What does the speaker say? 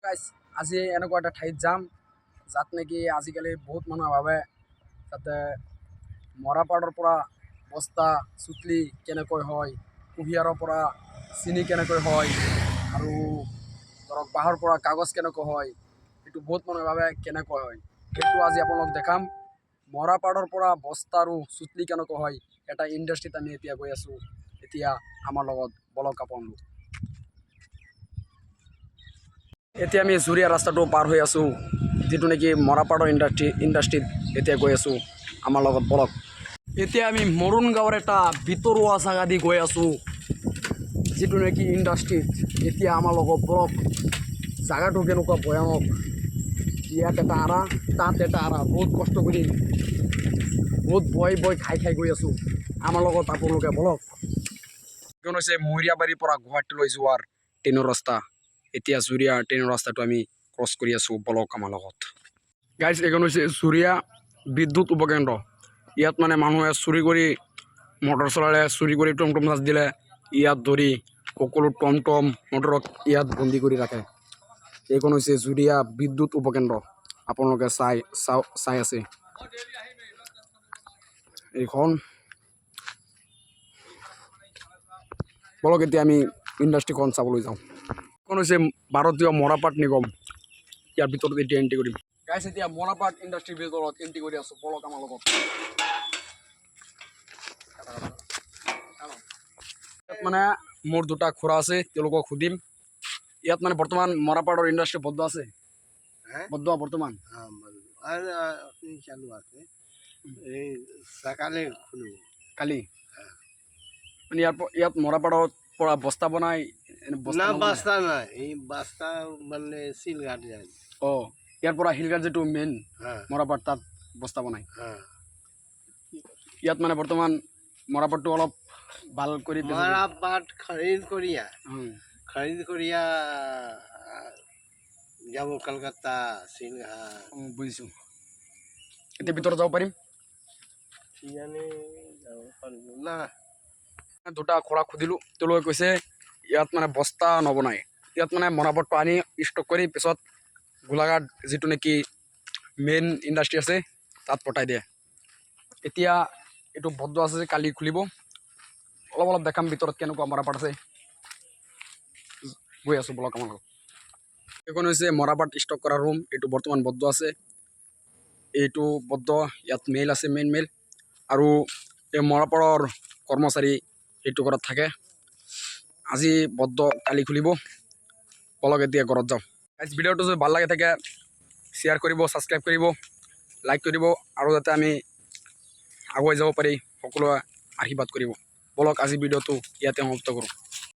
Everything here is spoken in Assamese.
গাইজ আজি এনেকুৱা এটা ঠাইত যাম যাত নেকি আজিকালি বহুত মানুহে ভাবে তাতে মৰাপাটৰ পৰা বস্তা চুতলি কেনেকৈ হয়, কুঁহিয়াৰৰ পৰা চিনি কেনেকৈ হয় আৰু ধৰক বাঁহৰ পৰা কাগজ কেনেকৈ হয়, সেইটো বহুত মানুহে ভাবে কেনেকৈ হয়। সেইটো আজি আপোনালোক দেখাম। মৰাপাটৰ পৰা বস্তা আৰু চুতলি কেনেকৈ হয়, এটা ইণ্ডাষ্ট্ৰীত আমি এতিয়া গৈ আছোঁ। এতিয়া আমাৰ লগত বলক আপোনালোক। এতিয়া আমি জুৰিয়া ৰাস্তাটো পাৰ হৈ আছোঁ, যিটো নেকি মৰাপাটৰ ইণ্ডাষ্ট্ৰীত এতিয়া গৈ আছোঁ। আমাৰ লগত বলক। এতিয়া আমি মৰুণ গাঁৱৰ এটা ভিতৰুৱা জাগা দি গৈ আছোঁ, যিটো নেকি ইণ্ডাষ্ট্ৰীত। এতিয়া আমাৰ লগত বলক। জাগাটো কেনেকুৱা ভয়ানক, ইয়াত এটা আৰা তাত এটা আৰা, বহুত কষ্ট কৰি বহুত বই খাই গৈ আছোঁ। আমাৰ লগত আপোনালোকে বলক। এইখন হৈছে মৰিয়াবাৰীৰ পৰা গুৱাহাটীলৈ যোৱাৰ ট্ৰেইনৰ ৰাস্তা। এতিয়া জুৰিয়া ট্ৰেইনৰ ৰাস্তাটো আমি ক্ৰছ কৰি আছোঁ, বলক আমাৰ লগত। গাইজ এইখন হৈছে জুৰিয়া বিদ্যুৎ উপকেন্দ্ৰ। ইয়াত মানে মানুহে চুৰি কৰি মটৰ চলালে, চুৰি কৰি টমটম চাৰ্জ দিলে, ইয়াত ধৰি সকলো টমটম মটৰক ইয়াত বন্দী কৰি ৰাখে। এইখন হৈছে জুৰিয়া বিদ্যুৎ উপকেন্দ্ৰ। আপোনালোকে চাই আছে এইখন। বলক এতিয়া আমি ইণ্ডাষ্ট্ৰীখন চাবলৈ যাওঁ। এইখন হৈছে ভাৰতীয় মৰাপাট নিগম। ইয়াৰ ভিতৰত এতিয়া এণ্ট্ৰি কৰিম। গাইজ এতিয়া মৰাপাট ইণ্ডাষ্ট্ৰীৰ ভিতৰত এণ্ট্ৰি কৰি আছোঁ, বলক আমাৰ লগত। ইয়াত মানে মোৰ দুটা খুৰা আছে, তেওঁলোকক সুধিম। ইয়াত মানে বৰ্তমান মৰাপাটৰ ইণ্ডাষ্ট্ৰী বন্ধ আছে, বন্ধ বৰ্তমান চালু আছে। এই সকালে খুলিব কালি। মানে ইয়াত মৰাপাটৰ পৰা বস্তা বনাই না, বাস্তা নাই, এই বাস্তা মানে শিলঘাট যায়। অঁ, ইয়াৰ পৰা শিলঘাট যিটো মেইন মৰাপাট, তাত বস্তা বনাই। ইয়াত মানে বৰ্তমান মৰাপাটটো অলপ ভাল কৰি মৰাপাট খৰিদ কৰিয়া যাব কলকাতা, শিলঘাট। বুজিছোঁ। এতিয়া ভিতৰত যাব পাৰিম। না, দুটা খুৰাক সুধিলোঁ, তেওঁলোকে কৈছে ইয়াত মানে বস্তা নবনায়। ইয়াত মানে মৰাপাটটো আনি ষ্টক কৰি পিছত গোলাঘাট যিটো নেকি মেইন ইণ্ডাষ্ট্ৰী আছে তাত পঠাই দিয়ে। এতিয়া এইটো বন্ধ আছে, কালি খুলিব। অলপ দেখাম ভিতৰত কেনেকুৱা মৰাপাট আছে। গৈ আছোঁ বলক আমাৰ লগত। এইখন হৈছে মৰাপাট ষ্টক কৰা ৰুম। এইটো বৰ্তমান বন্ধ আছে, এইটো বদ্ধ। ইয়াত মেইল আছে, মেইন মেইল, আৰু এই মৰাপাটৰ কৰ্মচাৰী এইটো ঘৰত থাকে। আজি বদ্ধ, কালি খুলিব। বলক এতিয়া ঘৰত যাওঁ। ভিডিঅ'টো যদি ভাল লাগে থাকে শ্বেয়াৰ কৰিব, ছাবস্ক্ৰাইব কৰিব, লাইক কৰিব, আৰু যাতে আমি আগুৱাই যাব পাৰি সকলোৱে আশীৰ্বাদ কৰিব। বলক আজি ভিডিঅ'টো ইয়াতে সমাপ্ত কৰোঁ।